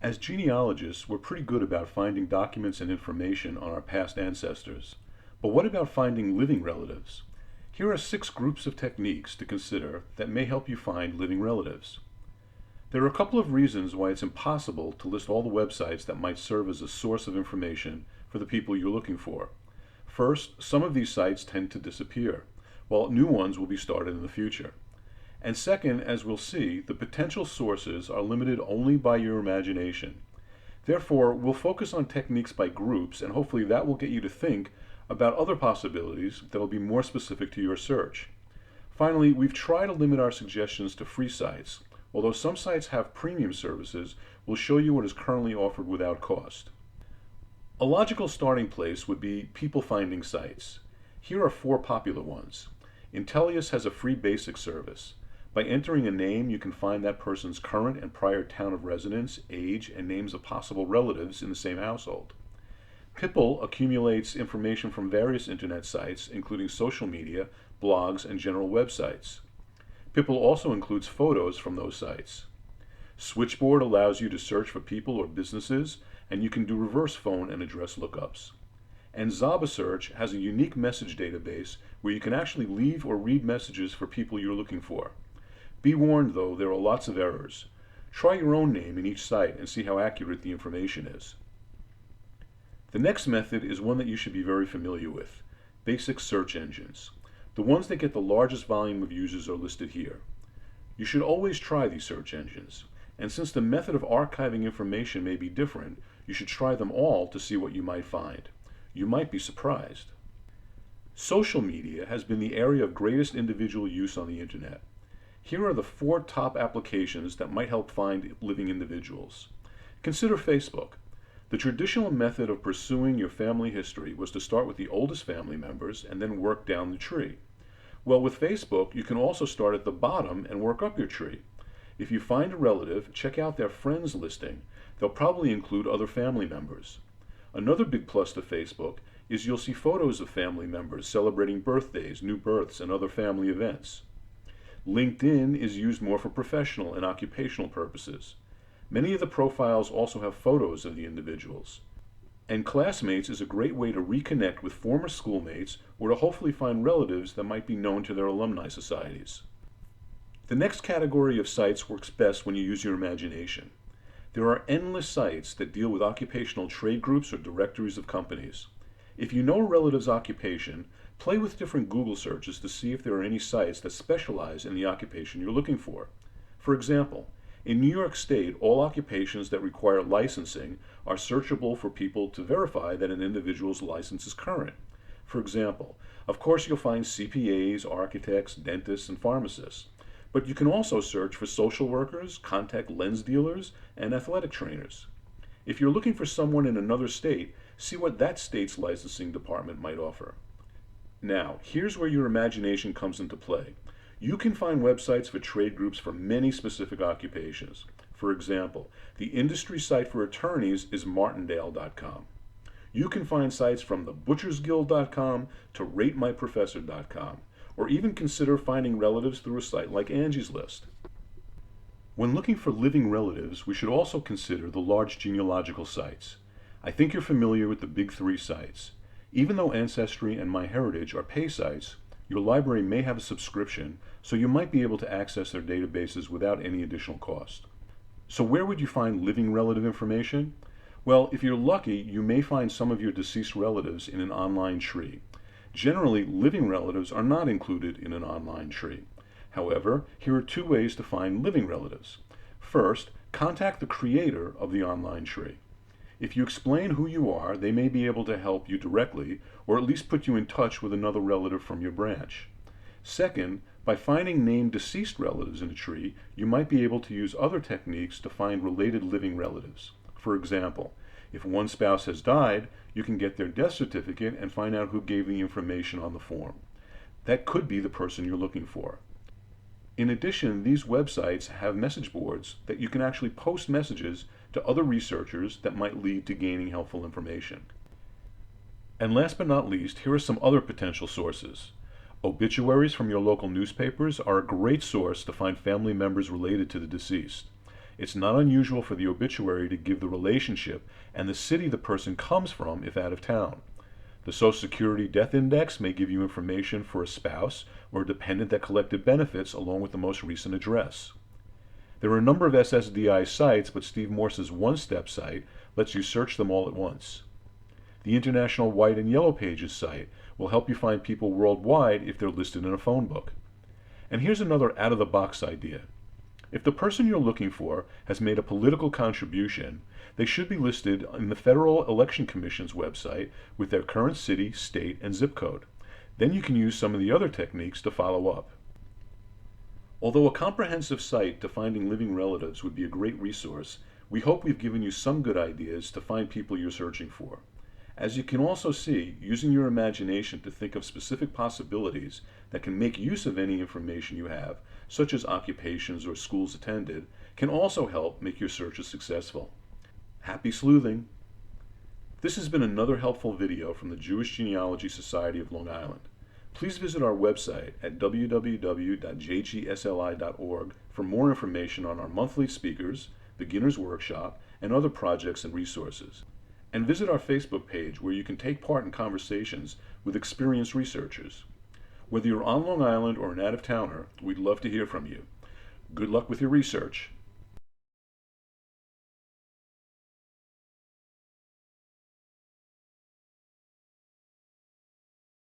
As genealogists, we're pretty good about finding documents and information on our past ancestors. But what about finding living relatives? Here are 6 groups of techniques to consider that may help you find living relatives. There are a couple of reasons why it's impossible to list all the websites that might serve as a source of information for the people you're looking for. First, some of these sites tend to disappear, while new ones will be started in the future. And second, as we'll see, the potential sources are limited only by your imagination. Therefore, we'll focus on techniques by groups, and hopefully that will get you to think about other possibilities that will be more specific to your search. Finally, we've tried to limit our suggestions to free sites. Although some sites have premium services, we'll show you what is currently offered without cost. A logical starting place would be people finding sites. Here are 4 popular ones. Intellius has a free basic service. By entering a name, you can find that person's current and prior town of residence, age, and names of possible relatives in the same household. Pipple accumulates information from various internet sites, including social media, blogs, and general websites. Pipple also includes photos from those sites. Switchboard allows you to search for people or businesses, and you can do reverse phone and address lookups. And ZabaSearch has a unique message database where you can actually leave or read messages for people you're looking for. Be warned though, there are lots of errors. Try your own name in each site and see how accurate the information is. The next method is one that you should be very familiar with: basic search engines. The ones that get the largest volume of users are listed here. You should always try these search engines, and since the method of archiving information may be different, you should try them all to see what you might find. You might be surprised. Social media has been the area of greatest individual use on the internet. Here are the 4 top applications that might help find living individuals. Consider Facebook. The traditional method of pursuing your family history was to start with the oldest family members and then work down the tree. Well, with Facebook, you can also start at the bottom and work up your tree. If you find a relative, check out their friends listing. They'll probably include other family members. Another big plus to Facebook is you'll see photos of family members celebrating birthdays, new births, and other family events. LinkedIn is used more for professional and occupational purposes. Many of the profiles also have photos of the individuals. And Classmates is a great way to reconnect with former schoolmates or to hopefully find relatives that might be known to their alumni societies. The next category of sites works best when you use your imagination. There are endless sites that deal with occupational trade groups or directories of companies. If you know a relative's occupation, play with different Google searches to see if there are any sites that specialize in the occupation you're looking for. For example, in New York State, all occupations that require licensing are searchable for people to verify that an individual's license is current. For example, of course you'll find CPAs, architects, dentists, and pharmacists. But you can also search for social workers, contact lens dealers, and athletic trainers. If you're looking for someone in another state, see what that state's licensing department might offer. Now, here's where your imagination comes into play. You can find websites for trade groups for many specific occupations. For example, the industry site for attorneys is martindale.com. You can find sites from thebutchersguild.com to ratemyprofessor.com, or even consider finding relatives through a site like Angie's List. When looking for living relatives, we should also consider the large genealogical sites. I think you're familiar with the big 3 sites. Even though Ancestry and MyHeritage are pay sites, your library may have a subscription, so you might be able to access their databases without any additional cost. So where would you find living relative information? Well, if you're lucky, you may find some of your deceased relatives in an online tree. Generally, living relatives are not included in an online tree. However, here are 2 ways to find living relatives. First, contact the creator of the online tree. If you explain who you are, they may be able to help you directly, or at least put you in touch with another relative from your branch. Second, by finding named deceased relatives in a tree, you might be able to use other techniques to find related living relatives. For example, if one spouse has died, you can get their death certificate and find out who gave the information on the form. That could be the person you're looking for. In addition, these websites have message boards that you can actually post messages to other researchers that might lead to gaining helpful information. And last but not least, here are some other potential sources. Obituaries from your local newspapers are a great source to find family members related to the deceased. It's not unusual for the obituary to give the relationship and the city the person comes from if out of town. The Social Security Death Index may give you information for a spouse or a dependent that collected benefits along with the most recent address. There are a number of SSDI sites, but Steve Morse's one-step site lets you search them all at once. The International White and Yellow Pages site will help you find people worldwide if they're listed in a phone book. And here's another out-of-the-box idea. If the person you're looking for has made a political contribution, they should be listed in the Federal Election Commission's website with their current city, state, and zip code. Then you can use some of the other techniques to follow up. Although a comprehensive site to finding living relatives would be a great resource, we hope we've given you some good ideas to find people you're searching for. As you can also see, using your imagination to think of specific possibilities that can make use of any information you have, such as occupations or schools attended, can also help make your searches successful. Happy sleuthing! This has been another helpful video from the Jewish Genealogy Society of Long Island. Please visit our website at www.jgsli.org for more information on our monthly speakers, beginners workshop, and other projects and resources. And visit our Facebook page where you can take part in conversations with experienced researchers. Whether you're on Long Island or an out-of-towner, we'd love to hear from you. Good luck with your research.